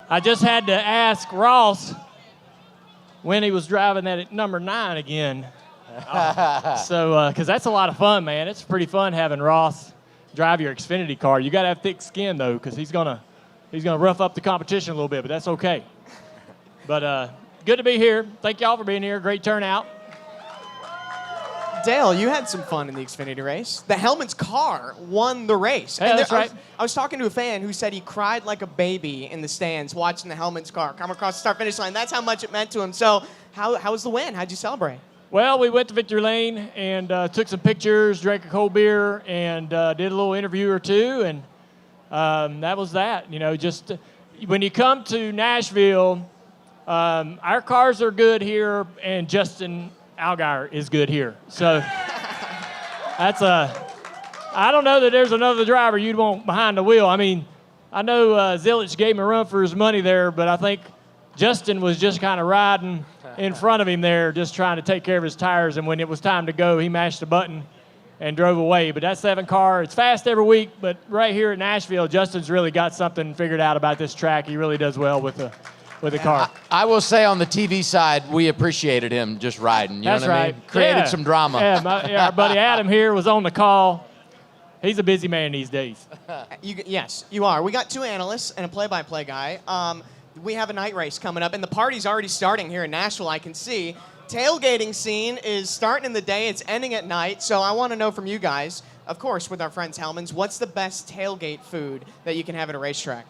I just had to ask Ross when he was driving that at number 9 again. So, because that's a lot of fun, man. It's pretty fun having Ross drive your Xfinity car. You got to have thick skin, though, because he's gonna rough up the competition a little bit, but that's okay. But good to be here. Thank y'all for being here. Great turnout. Dale, you had some fun in the Xfinity race. The Hellmann's car won the race. Yeah, that's right. I was talking to a fan who said he cried like a baby in the stands watching the Hellmann's car come across the start-finish line. That's how much it meant to him. So how was the win? How'd you celebrate? Well, we went to Victory Lane and took some pictures, drank a cold beer, and did a little interview or two, and that was that. You know, just when you come to Nashville, our cars are good here, and Justin Allgaier is good here. So that's I don't know that there's another driver you'd want behind the wheel. I mean, I know Zilic gave him a run for his money there, but I think Justin was just kind of riding in front of him there, just trying to take care of his tires. And when it was time to go, he mashed the button and drove away. But that 7 car, it's fast every week, but right here at Nashville, Justin's really got something figured out about this track. He really does well with the car. I will say on the TV side, we appreciate him just riding. You That's know what right. I mean? Created some drama. Yeah, our buddy Adam here was on the call. He's a busy man these days. Yes, you are. We got 2 analysts and a play-by-play guy. We have a night race coming up, and the party's already starting here in Nashville, I can see. Tailgating scene is starting in the day. It's ending at night. So I want to know from you guys, of course, with our friends Hellmann's, what's the best tailgate food that you can have at a racetrack?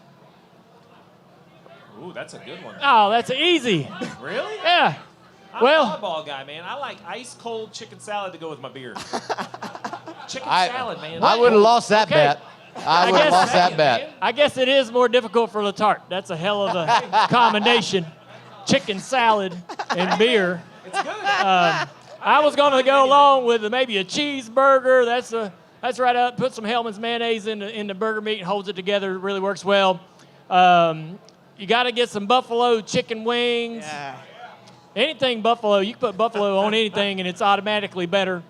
Ooh, that's a good one. Oh, that's easy. Really? Yeah. I'm an oddball guy, man. I like ice-cold chicken salad to go with my beer. Chicken salad, man. I would have lost that bet. I would have lost that bet. I guess it is more difficult for Letarte. That's a hell of a combination. Chicken salad and beer. It's good. I was going to go along with maybe a cheeseburger. That's right up. Put some Hellmann's mayonnaise in the burger meat and holds it together. It really works well. You got to get some buffalo chicken wings. Yeah. Anything buffalo. You can put buffalo on anything and it's automatically better.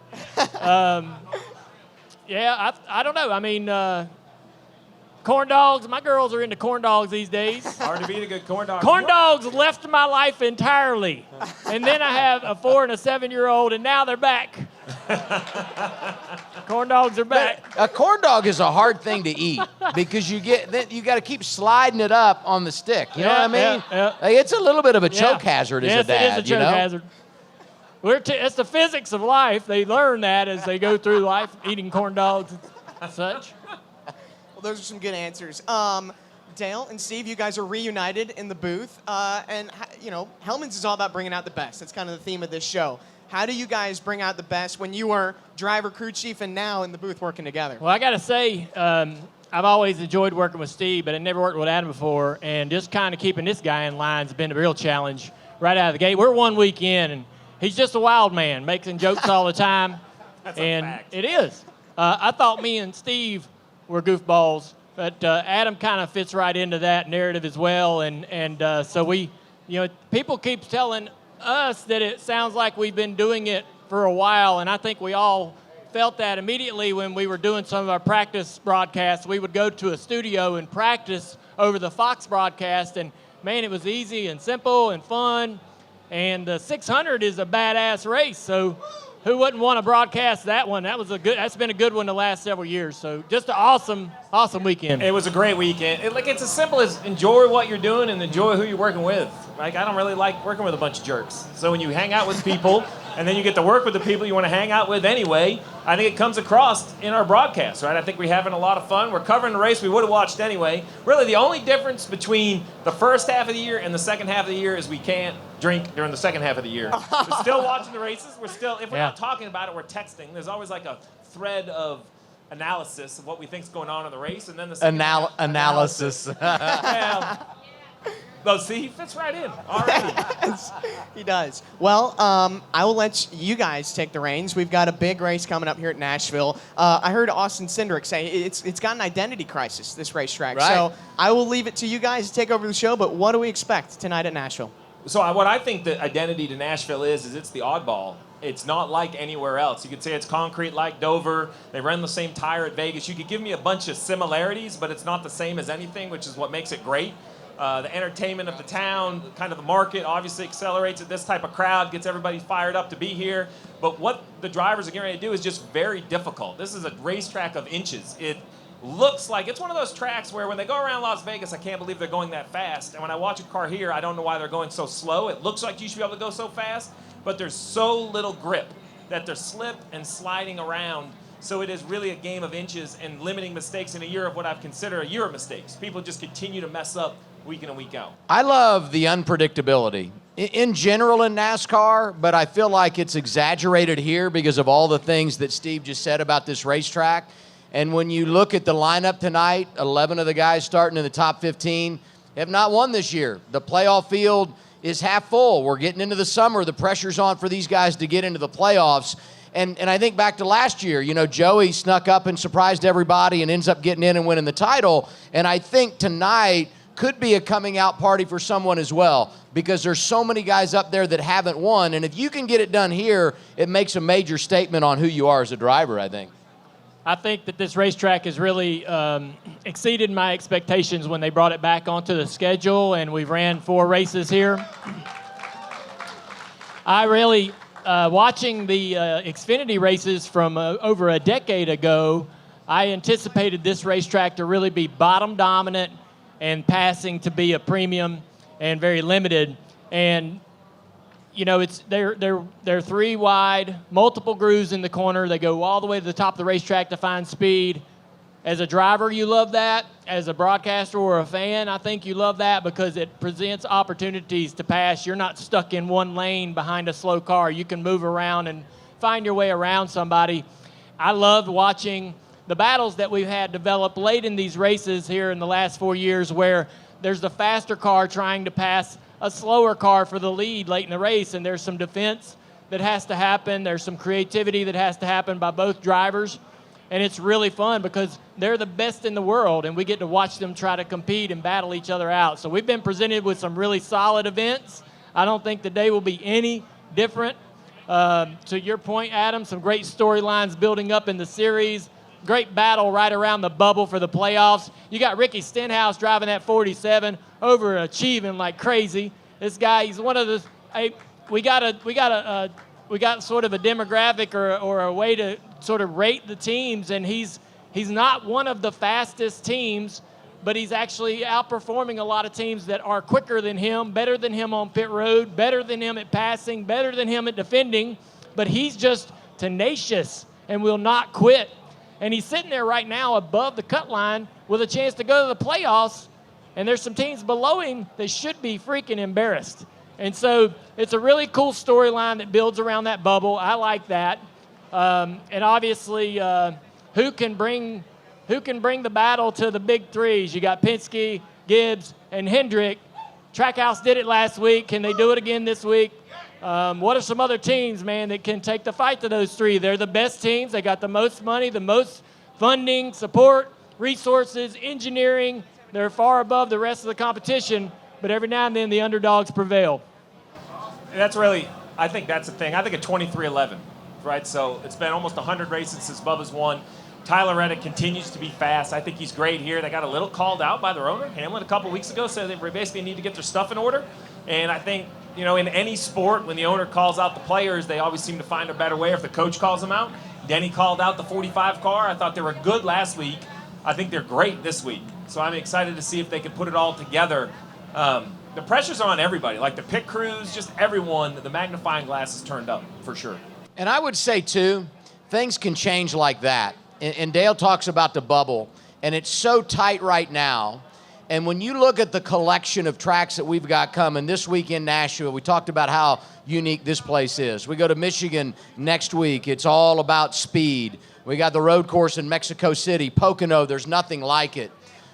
Yeah, I don't know. I mean, corn dogs. My girls are into corn dogs these days. Hard to beat a good corn dog. Corn dogs left my life entirely. And then I have a 4 and a 7-year-old, and now they're back. Corn dogs are back. A corn dog is a hard thing to eat because you got to keep sliding it up on the stick. You know what I mean? Yeah. Like, it's a little bit of a choke hazard as a dad. Yes, it is a choke hazard. It's the physics of life. They learn that as they go through life, eating corn dogs and such. Well, those are some good answers. Dale and Steve, you guys are reunited in the booth. And, you know, Hellmann's is all about bringing out the best. That's kind of the theme of this show. How do you guys bring out the best when you were driver, crew chief, and now in the booth working together? Well, I got to say, I've always enjoyed working with Steve, but I never worked with Adam before. And just kind of keeping this guy in line has been a real challenge right out of the gate. We're 1 week in, and he's just a wild man, making jokes all the time. That's and a fact. It is. I thought me and Steve were goofballs, but Adam kind of fits right into that narrative as well. And so we, you know, people keep telling us that it sounds like we've been doing it for a while, and I think we all felt that immediately when we were doing some of our practice broadcasts. We would go to a studio and practice over the Fox broadcast, and man, it was easy and simple and fun. And the 600 is a badass race, so who wouldn't want to broadcast that one? That's been a good one the last several years. So just an awesome weekend. It was a great weekend. It's as simple as enjoy what you're doing and enjoy who you're working with. Like, I don't really like working with a bunch of jerks. So when you hang out with people and then you get to work with the people you want to hang out with anyway, I think it comes across in our broadcast, right? I think we're having a lot of fun. We're covering the race we would have watched anyway. Really, the only difference between the first half of the year and the second half of the year is we can't drink during the second half of the year. We're still watching the races. If we're not talking about it, we're texting. There's always like a thread of analysis of what we think's going on in the race, and then the second analysis. Well, see, he fits right in already. He does. Well, I will let you guys take the reins. We've got a big race coming up here at Nashville. I heard Austin Cindric say it's got an identity crisis, this racetrack. Right. So I will leave it to you guys to take over the show, but what do we expect tonight at Nashville? So what I think the identity to Nashville is it's the oddball. It's not like anywhere else. You could say it's concrete like Dover. They run the same tire at Vegas. You could give me a bunch of similarities, but it's not the same as anything, which is what makes it great. the entertainment of the town, kind of the market obviously accelerates it. This type of crowd gets everybody fired up to be here. But what the drivers are getting ready to do is just very difficult. This is a racetrack of inches. It looks like it's one of those tracks where when they go around Las Vegas, I can't believe they're going that fast. And when I watch a car here, I don't know why they're going so slow. It looks like you should be able to go so fast, but there's so little grip that they're slip and sliding around. So it is really a game of inches and limiting mistakes in a year of what I've considered a year of mistakes. People just continue to mess up week in and week out. I love the unpredictability in general in NASCAR, but I feel like it's exaggerated here because of all the things that Steve just said about this racetrack. And when you look at the lineup tonight, 11 of the guys starting in the top 15 have not won this year. The playoff field is half full. We're getting into the summer. The pressure's on for these guys to get into the playoffs. And I think back to last year, you know, Joey snuck up and surprised everybody and ends up getting in and winning the title. And I think tonight could be a coming out party for someone as well, because there's so many guys up there that haven't won. And if you can get it done here, it makes a major statement on who you are as a driver, I think. I think that this racetrack has really exceeded my expectations when they brought it back onto the schedule, and we've ran 4 races here. I really, watching the Xfinity races from over a decade ago, I anticipated this racetrack to really be bottom dominant and passing to be a premium and very limited. And you know, they're 3 wide, multiple grooves in the corner. They go all the way to the top of the racetrack to find speed. As a driver, you love that. As a broadcaster or a fan, I think you love that because it presents opportunities to pass. You're not stuck in one lane behind a slow car. You can move around and find your way around somebody. I loved watching the battles that we've had develop late in these races here in the last 4 years, where there's the faster car trying to pass a slower car for the lead late in the race, and there's some defense that has to happen. There's some creativity that has to happen by both drivers, and it's really fun because they're the best in the world, and we get to watch them try to compete and battle each other out. So we've been presented with some really solid events. I don't think the day will be any different. To your point, Adam, some great storylines building up in the series. Great battle right around the bubble for the playoffs. You got Ricky Stenhouse driving that 47, overachieving like crazy. This guy, he's one of the. We got sort of a demographic or a way to sort of rate the teams, and he's not one of the fastest teams, but he's actually outperforming a lot of teams that are quicker than him, better than him on pit road, better than him at passing, better than him at defending. But he's just tenacious and will not quit. And he's sitting there right now above the cut line with a chance to go to the playoffs. And there's some teams below him that should be freaking embarrassed. And so it's a really cool storyline that builds around that bubble. I like that. And obviously, who can bring the battle to the big threes? You got Penske, Gibbs, and Hendrick. Trackhouse did it last week. Can they do it again this week? What are some other teams, man, that can take the fight to those 3? They're the best teams. They got the most money, the most funding, support, resources, engineering. They're far above the rest of the competition, but every now and then the underdogs prevail. And that's really, I think that's the thing. I think at 23-11, right? So it's been almost 100 races since Bubba's won. Tyler Reddick continues to be fast. I think he's great here. They got a little called out by their owner, Hellmann, a couple weeks ago, said they basically need to get their stuff in order. And I think, you know, in any sport, when the owner calls out the players, they always seem to find a better way if the coach calls them out. Denny called out the 45 car. I thought they were good last week. I think they're great this week. So I'm excited to see if they can put it all together. The pressure's on everybody, like the pit crews, just everyone. The magnifying glass is turned up for sure. And I would say, too, things can change like that. And Dale talks about the bubble, and it's so tight right now. And when you look at the collection of tracks that we've got coming this week in Nashville, we talked about how unique this place is. We go to Michigan next week. It's all about speed. We got the road course in Mexico City, Pocono. There's nothing like it.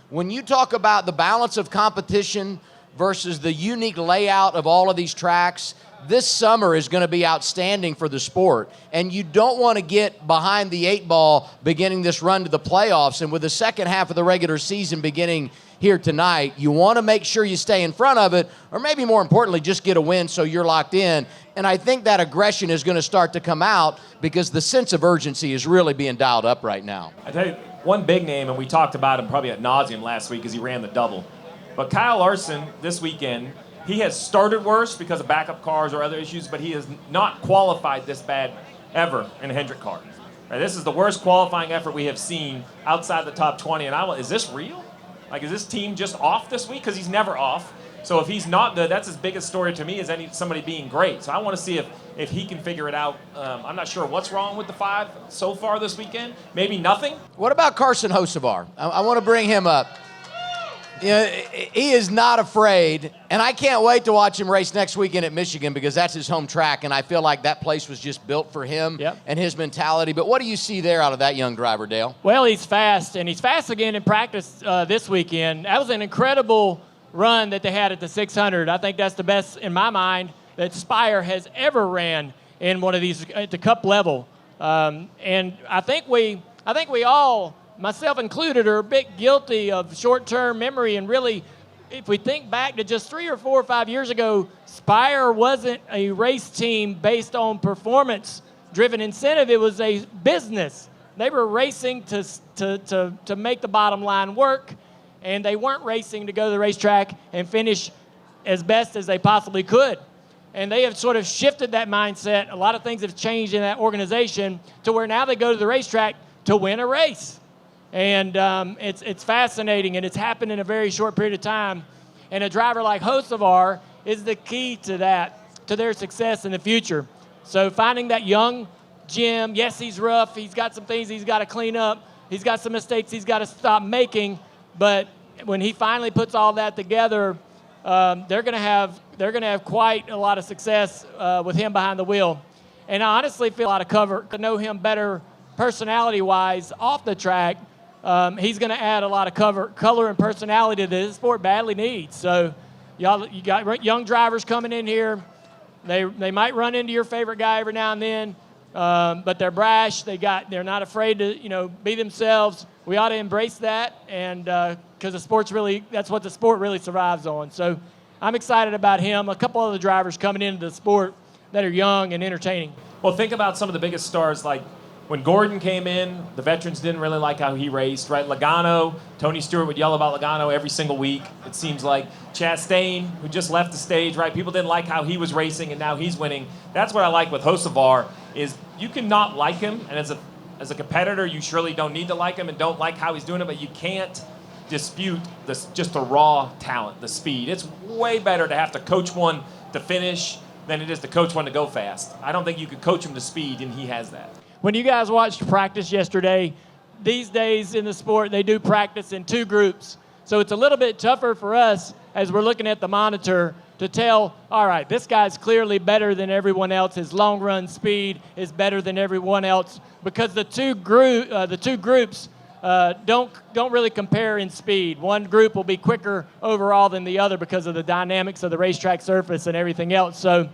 When you talk about the balance of competition versus the unique layout of all of these tracks, this summer is going to be outstanding for the sport. And you don't want to get behind the 8 ball beginning this run to the playoffs. And with the second half of the regular season beginning here tonight, you want to make sure you stay in front of it, or maybe more importantly, just get a win so you're locked in. And I think that aggression is going to start to come out because the sense of urgency is really being dialed up right now. I tell you, one big name, and we talked about him probably ad nauseum last week, is he ran the double. But Kyle Larson this weekend, he has started worse because of backup cars or other issues, but he has not qualified this bad ever in a Hendrick car. Right, this is the worst qualifying effort we have seen outside the top 20. And is this real? Like, is this team just off this week? Because he's never off. So if he's not good, that's his biggest story to me, is somebody being great. So I want to see if he can figure it out. I'm not sure what's wrong with the 5 so far this weekend. Maybe nothing. What about Carson Hocevar? I want to bring him up. You know, he is not afraid, and I can't wait to watch him race next weekend at Michigan because that's his home track, and I feel like that place was just built for him and his mentality. But what do you see there out of that young driver, Dale? Well, he's fast, and he's fast again in practice this weekend. That was an incredible run that they had at the 600. I think that's the best, in my mind, that Spire has ever ran in one of these at the Cup level. And I think we all, myself included, are a bit guilty of short-term memory. And really, if we think back to just 3 or 4 or 5 years ago, Spire wasn't a race team based on performance-driven incentive. It was a business. They were racing to make the bottom line work, and they weren't racing to go to the racetrack and finish as best as they possibly could. And they have sort of shifted that mindset. A lot of things have changed in that organization to where now they go to the racetrack to win a race. And it's fascinating, and it's happened in a very short period of time. And a driver like Hocevar is the key to that, to their success in the future. So finding that young Jim, yes, he's rough. He's got some things he's got to clean up. He's got some mistakes he's got to stop making. But when he finally puts all that together, they're going to have quite a lot of success with him behind the wheel. And I honestly feel a lot of cover to know him better personality-wise off the track. He's going to add a lot of color and personality that this sport badly needs. So you got young drivers coming in here. They might run into your favorite guy every now and then, but they're brash. They're not afraid to be themselves. We ought to embrace that, and because that's what the sport really survives on. So I'm excited about him. A couple other drivers coming into the sport that are young and entertaining. Well, think about some of the biggest stars, like when Gordon came in, the veterans didn't really like how he raced, right? Logano, Tony Stewart would yell about Logano every single week, it seems like. Chastain, who just left the stage, right? People didn't like how he was racing, and now he's winning. That's what I like with Hocevar, is you can not like him, and as a competitor, you surely don't need to like him and don't like how he's doing it, but you can't dispute just the raw talent, the speed. It's way better to have to coach one to finish than it is to coach one to go fast. I don't think you could coach him to speed, and he has that. When you guys watched practice yesterday, these days in the sport, they do practice in 2 groups. So it's a little bit tougher for us as we're looking at the monitor to tell, all right, this guy's clearly better than everyone else. His long run speed is better than everyone else, because the two groups don't really compare in speed. One group will be quicker overall than the other because of the dynamics of the racetrack surface and everything else. So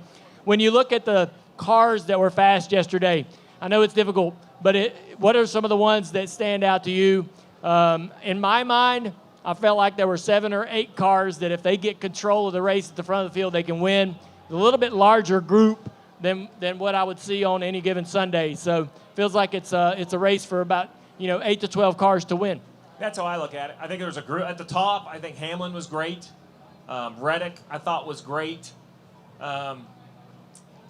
when you look at the cars that were fast yesterday, I know it's difficult, but what are some of the ones that stand out to you? In my mind, I felt like there were 7 or 8 cars that if they get control of the race at the front of the field, they can win. A little bit larger group than what I would see on any given Sunday. So feels like it's a race for about 8 to 12 cars to win. That's how I look at it. I think there was a group at the top. I think Hellmann was great. Reddick, I thought, was great.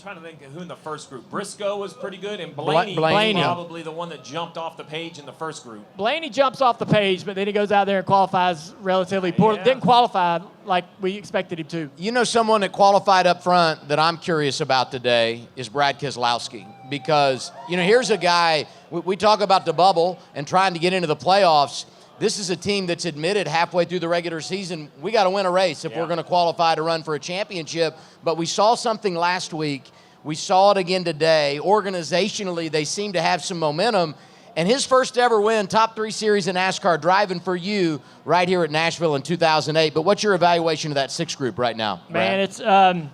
Trying to think of who in the first group. Briscoe was pretty good, and Blaney was probably the one that jumped off the page in the first group. Blaney jumps off the page, but then he goes out there and qualifies relatively poorly. Yeah. Didn't qualify like we expected him to. Someone that qualified up front that I'm curious about today is Brad Keselowski, because, here's a guy, we talk about the bubble and trying to get into the playoffs. This is a team that's admitted halfway through the regular season, we got to win a race if we're going to qualify to run for a championship. But we saw something last week. We saw it again today. Organizationally, they seem to have some momentum. And his first ever win, top 3 series in NASCAR, driving for you right here at Nashville in 2008. But what's your evaluation of that 6 group right now, Brad? Man,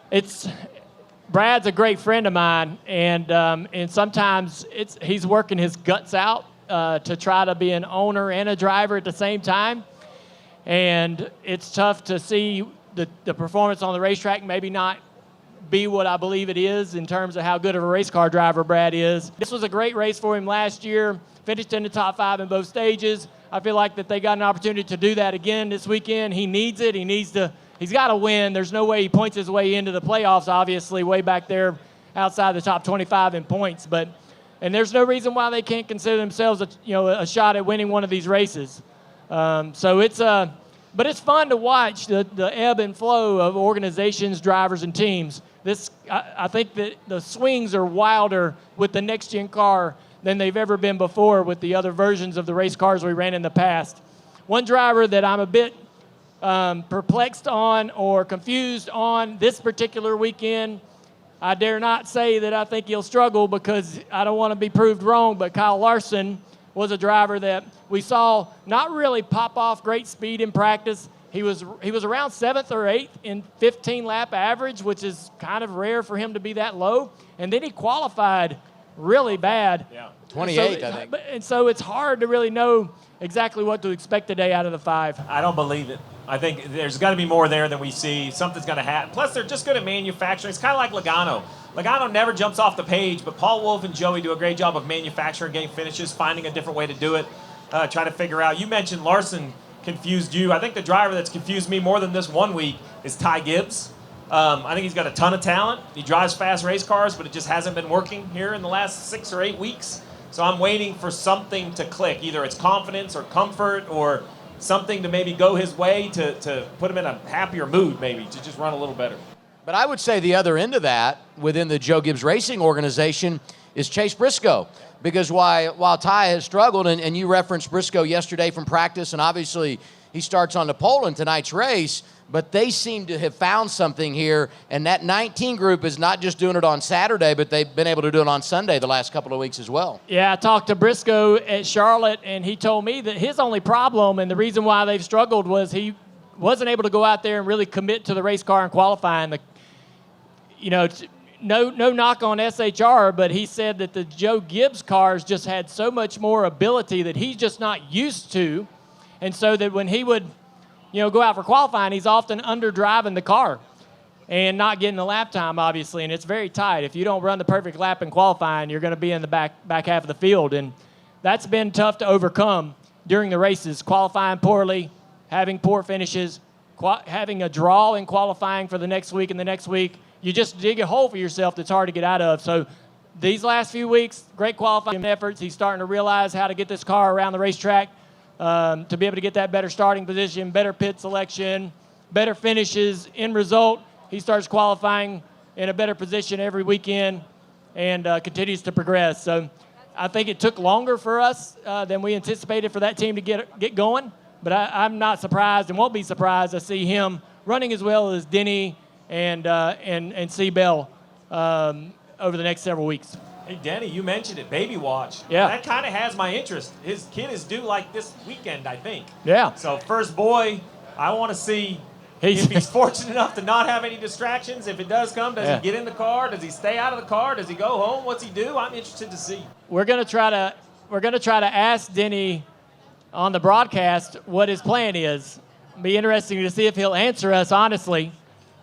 it's Brad's a great friend of mine, and sometimes he's working his guts out to try to be an owner and a driver at the same time. And it's tough to see the performance on the racetrack maybe not be what I believe it is in terms of how good of a race car driver Brad is. This was a great race for him last year, finished in the top 5 in both stages. I feel like that they got an opportunity to do that again this weekend. He needs it. He's got to win. There's no way he points his way into the playoffs, obviously, way back there outside the top 25 in points. And there's no reason why they can't consider themselves a shot at winning one of these races. But it's fun to watch the ebb and flow of organizations, drivers, and teams. I think that the swings are wilder with the next-gen car than they've ever been before with the other versions of the race cars we ran in the past. One driver that I'm a bit perplexed on or confused on this particular weekend, I dare not say that I think he'll struggle because I don't want to be proved wrong, but Kyle Larson was a driver that we saw not really pop off great speed in practice. He was around 7th or 8th in 15-lap average, which is kind of rare for him to be that low. And then he qualified really bad. Yeah. 28th, I think. And so it's hard to really know exactly what to expect today out of the 5. I don't believe it. I think there's got to be more there than we see. Something's going to happen. Plus, they're just good at manufacturing. It's kind of like Logano. Logano never jumps off the page, but Paul Wolf and Joey do a great job of manufacturing, getting finishes, finding a different way to do it, trying to figure out. You mentioned Larson confused you. I think the driver that's confused me more than this one week is Ty Gibbs. I think he's got a ton of talent. He drives fast race cars, but it just hasn't been working here in the last 6 or 8 weeks. So I'm waiting for something to click. Either it's confidence or comfort or something to maybe go his way to put him in a happier mood, maybe, to just run a little better. But I would say the other end of that within the Joe Gibbs Racing organization is Chase Briscoe. Because while Ty has struggled, and you referenced Briscoe yesterday from practice, and obviously he starts on the pole in tonight's race, but they seem to have found something here, and that 19 group is not just doing it on Saturday, but they've been able to do it on Sunday the last couple of weeks as well. Yeah, I talked to Briscoe at Charlotte, and he told me that his only problem and the reason why they've struggled was he wasn't able to go out there and really commit to the race car and qualifying. No knock on SHR, but he said that the Joe Gibbs cars just had so much more ability that he's just not used to, and so that when he would go out for qualifying, he's often under-driving the car and not getting the lap time, obviously, and it's very tight. If you don't run the perfect lap in qualifying, you're going to be in the back half of the field, and that's been tough to overcome during the races, qualifying poorly, having poor finishes, having a draw in qualifying for the next week and the next week. You just dig a hole for yourself that's hard to get out of. So these last few weeks, great qualifying efforts. He's starting to realize how to get this car around the racetrack, to be able to get that better starting position, better pit selection, better finishes. End result, he starts qualifying in a better position every weekend and continues to progress. So I think it took longer for us than we anticipated for that team to get going, but I'm not surprised and won't be surprised to see him running as well as Denny and C. Bell over the next several weeks. Hey, Denny, you mentioned it, Baby Watch. Yeah. That kind of has my interest. His kid is due like this weekend, I think. Yeah. So first boy, I want to see if he's fortunate enough to not have any distractions. If it does come, does he get in the car? Does he stay out of the car? Does he go home? What's he do? I'm interested to see. We're gonna try to ask Denny on the broadcast what his plan is. It'll be interesting to see if he'll answer us honestly.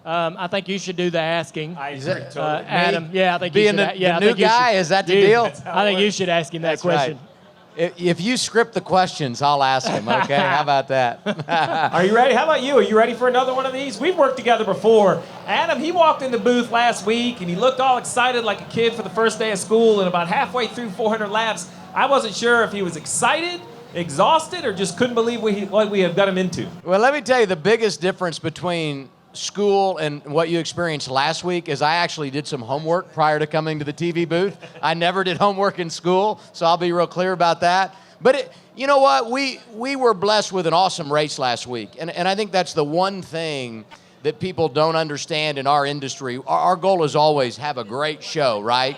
I think you should do the asking. I agree totally. Adam, yeah, I think Being you should. the new guy, is that the deal? I think you should ask him that question. Right. If you script the questions, I'll ask him, okay? How about that? Are you ready? How about you? Are you ready for another one of these? We've worked together before. Adam, he walked in the booth last week, and he looked all excited like a kid for the first day of school, and about halfway through 400 laps, I wasn't sure if he was excited, exhausted, or just couldn't believe what we had got him into. Well, let me tell you, the biggest difference between school and what you experienced last week is I actually did some homework prior to coming to the TV booth. I never did homework in school, so I'll be real clear about that. But you know what? We were blessed with an awesome race last week, and I think that's the one thing that people don't understand in our industry. Our goal is always have a great show, right?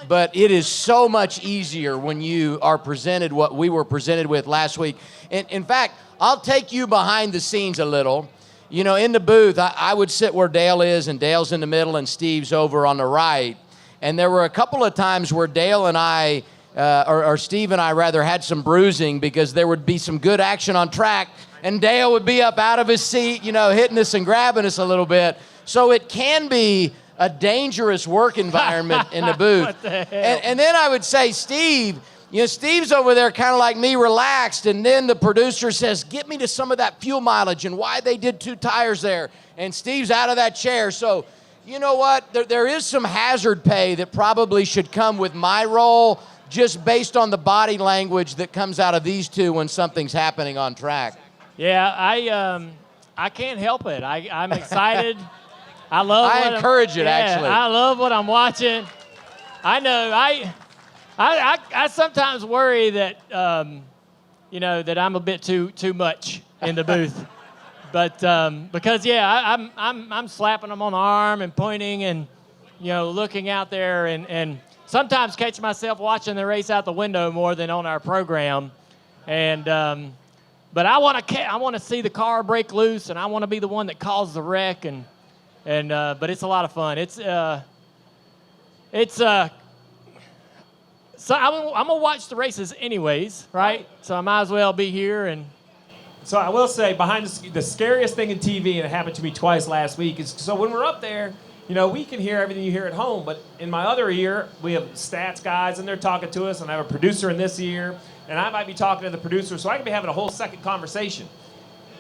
But it is so much easier when you are presented what we were presented with last week. In fact, I'll take you behind the scenes a little. In the booth, I would sit where Dale is, and Dale's in the middle, and Steve's over on the right. And there were a couple of times where Dale and I, or Steve and I rather, had some bruising because there would be some good action on track, and Dale would be up out of his seat, hitting us and grabbing us a little bit. So it can be a dangerous work environment in the booth. What the hell? And then I would say, Steve, Steve's over there kind of like me, relaxed, and then the producer says, get me to some of that fuel mileage and why they did 2 tires there. And Steve's out of that chair. So, you know what? There is some hazard pay that probably should come with my role, just based on the body language that comes out of these two when something's happening on track. Yeah, I can't help it. I'm excited. I encourage it, actually. I love what I'm watching. I know. I sometimes worry that that I'm a bit too much in the booth, but because I'm slapping them on the arm and pointing and looking out there and sometimes catch myself watching the race out the window more than on our program, and but I want to see the car break loose and I want to be the one that caused the wreck and but it's a lot of fun. So I'm gonna watch the races anyways, right? So I might as well be here. And so I will say, behind the scariest thing in TV, and it happened to me twice last week, is so when we're up there, we can hear everything you hear at home, but in my other ear, we have stats guys, and they're talking to us, and I have a producer in this ear, and I might be talking to the producer, so I could be having a whole second conversation.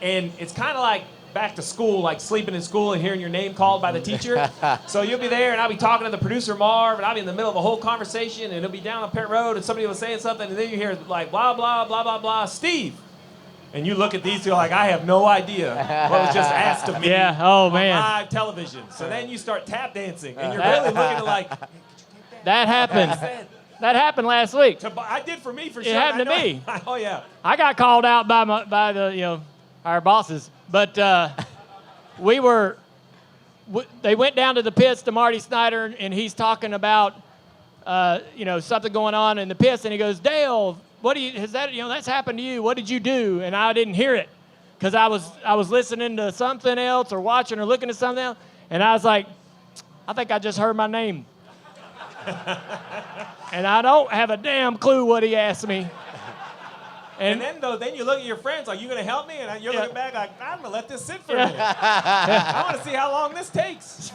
And it's kind of like back to school, like sleeping in school and hearing your name called by the teacher. So you'll be there, and I'll be talking to the producer, Marv, and I'll be in the middle of a whole conversation, and it'll be down on pit road, and somebody was saying something, and then you hear like, blah, blah, blah, blah, blah, Steve. And you look at these two like, I have no idea what was just asked of me on live television. So then you start tap dancing, and you're really looking at like, that happened. That happened last week. I did for me, for sure. It happened to me. Oh, yeah. I got called out by the our bosses, but they went down to the pits to Marty Snyder, and he's talking about something going on in the pits, and he goes, Dale, that's happened to you. What did you do? And I didn't hear it because I was listening to something else or watching or looking at something else, and I was like, I think I just heard my name. And I don't have a damn clue what he asked me. And then you look at your friends like, you going to help me? And you're looking back like, I'm going to let this sit for a minute. I want to see how long this takes.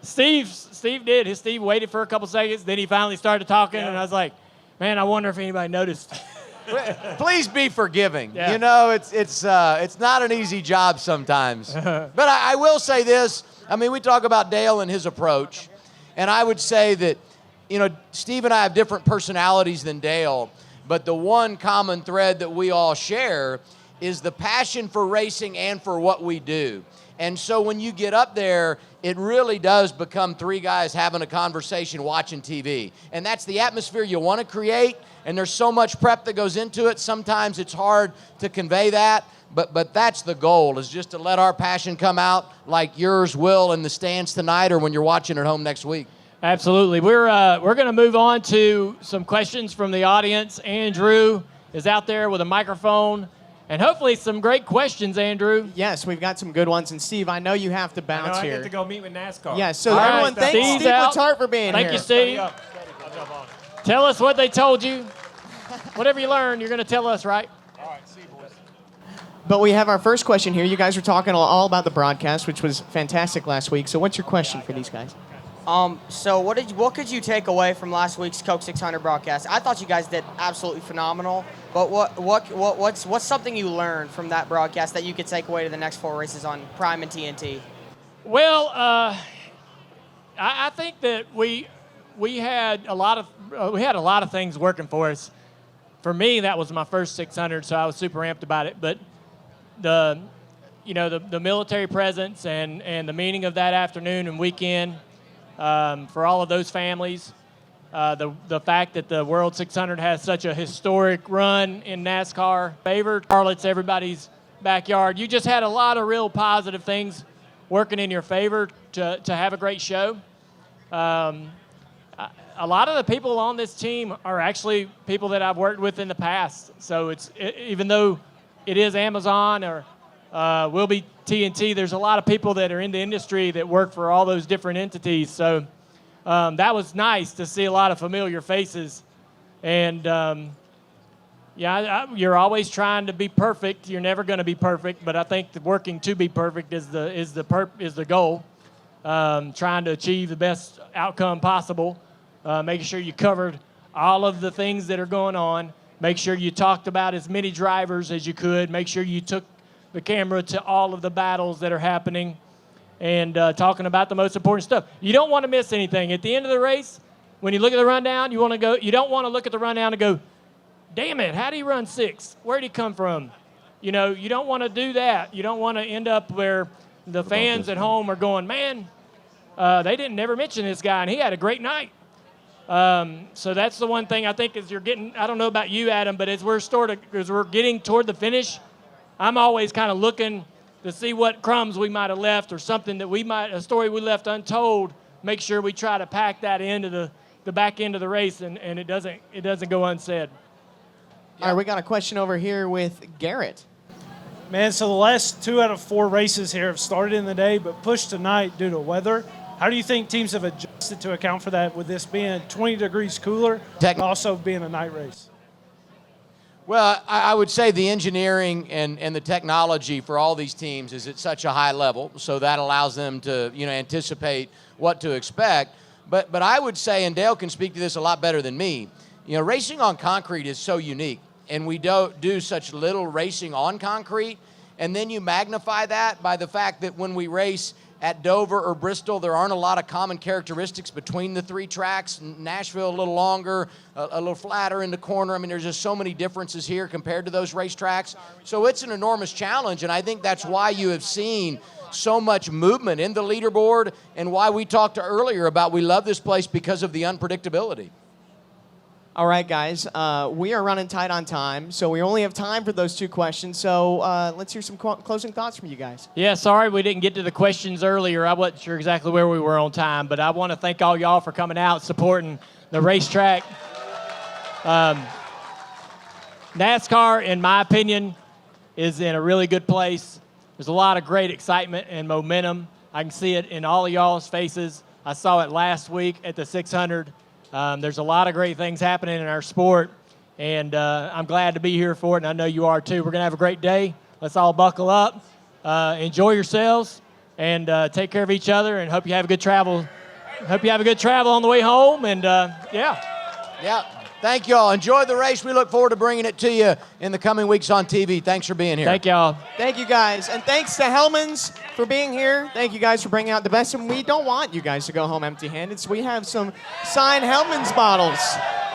Steve did. Steve waited for a couple seconds. Then he finally started talking. And I was like, man, I wonder if anybody noticed. Please be forgiving. Yeah. It's not an easy job sometimes. But I will say this. I mean, we talk about Dale and his approach. And I would say that, Steve and I have different personalities than Dale. But the one common thread that we all share is the passion for racing and for what we do. And so when you get up there, it really does become 3 guys having a conversation watching TV. And that's the atmosphere you want to create, and there's so much prep that goes into it. Sometimes it's hard to convey that, but that's the goal, is just to let our passion come out like yours will in the stands tonight or when you're watching at home next week. Absolutely. We're going to move on to some questions from the audience. Andrew is out there with a microphone, and hopefully some great questions, Andrew. Yes, we've got some good ones. And Steve, I know you have to bounce here. I get to go meet with NASCAR. Yeah, so everyone, thanks Steve Letarte for being here. Thank you, Steve. I'll jump on. Tell us what they told you. Whatever you learned, you're going to tell us, right? All right, see you, boys. But we have our first question here. You guys were talking all about the broadcast, which was fantastic last week. So what's your question for these guys? So what could you take away from last week's Coke 600 broadcast? I thought you guys did absolutely phenomenal. But what's something you learned from that broadcast that you could take away to the next 4 races on Prime and TNT? Well, I think that we had a lot of things working for us. For me, that was my first 600, so I was super amped about it. But the military presence and the meaning of that afternoon and weekend. For all of those families, the fact that the World 600 has such a historic run in NASCAR, favored Charlotte's everybody's backyard. You just had a lot of real positive things working in your favor to have a great show. A lot of the people on this team are actually people that I've worked with in the past. So even though it is Amazon or will be TNT, there's a lot of people that are in the industry that work for all those different entities. So that was nice to see a lot of familiar faces. And you're always trying to be perfect. You're never going to be perfect, but I think that working to be perfect is the goal. trying to achieve the best outcome possible, making sure you covered all of the things that are going on, make sure you talked about as many drivers as you could, make sure you took the camera to all of the battles that are happening, and talking about the most important stuff. You don't want to miss anything. At the end of the race, when you look at the rundown, you don't want to look at the rundown and go, damn it, how did he run 6? Where did he come from? You know, you don't want to do that. You don't want to end up where the fans at home are going, man, they didn't never mention this guy, and he had a great night. So that's the one thing I think is you're getting, I don't know about you, Adam, but as we're getting toward the finish, I'm always kind of looking to see what crumbs we might have left or something that a story we left untold, make sure we try to pack that into the back end of the race and it doesn't go unsaid. All right, we got a question over here with Garrett. Man, so the last 2 out of 4 races here have started in the day but pushed tonight due to weather. How do you think teams have adjusted to account for that with this being 20 degrees cooler and also being a night race? Well, I would say the engineering and the technology for all these teams is at such a high level, so that allows them to, anticipate what to expect. But I would say, and Dale can speak to this a lot better than me, racing on concrete is so unique, and we don't do such little racing on concrete, and then you magnify that by the fact that when we race at Dover or Bristol, there aren't a lot of common characteristics between the 3 tracks. Nashville a little longer, a little flatter in the corner. I mean, there's just so many differences here compared to those racetracks. So it's an enormous challenge, and I think that's why you have seen so much movement in the leaderboard and why we talked earlier about we love this place because of the unpredictability. All right, guys, we are running tight on time, so we only have time for those 2 questions. So let's hear some closing thoughts from you guys. Yeah, sorry we didn't get to the questions earlier. I wasn't sure exactly where we were on time, but I want to thank all y'all for coming out, supporting the racetrack. NASCAR, in my opinion, is in a really good place. There's a lot of great excitement and momentum. I can see it in all of y'all's faces. I saw it last week at the 600. There's a lot of great things happening in our sport, and I'm glad to be here for it, and I know you are too. We're going to have a great day. Let's all buckle up, enjoy yourselves, and take care of each other, and hope you have a good travel. Hope you have a good travel on the way home, and yeah. Yeah. Thank you all. Enjoy the race. We look forward to bringing it to you in the coming weeks on TV. Thanks for being here. Thank y'all. Thank you, guys. And thanks to Hellmann's for being here. Thank you guys for bringing out the best. And we don't want you guys to go home empty-handed, so we have some signed Hellmann's bottles.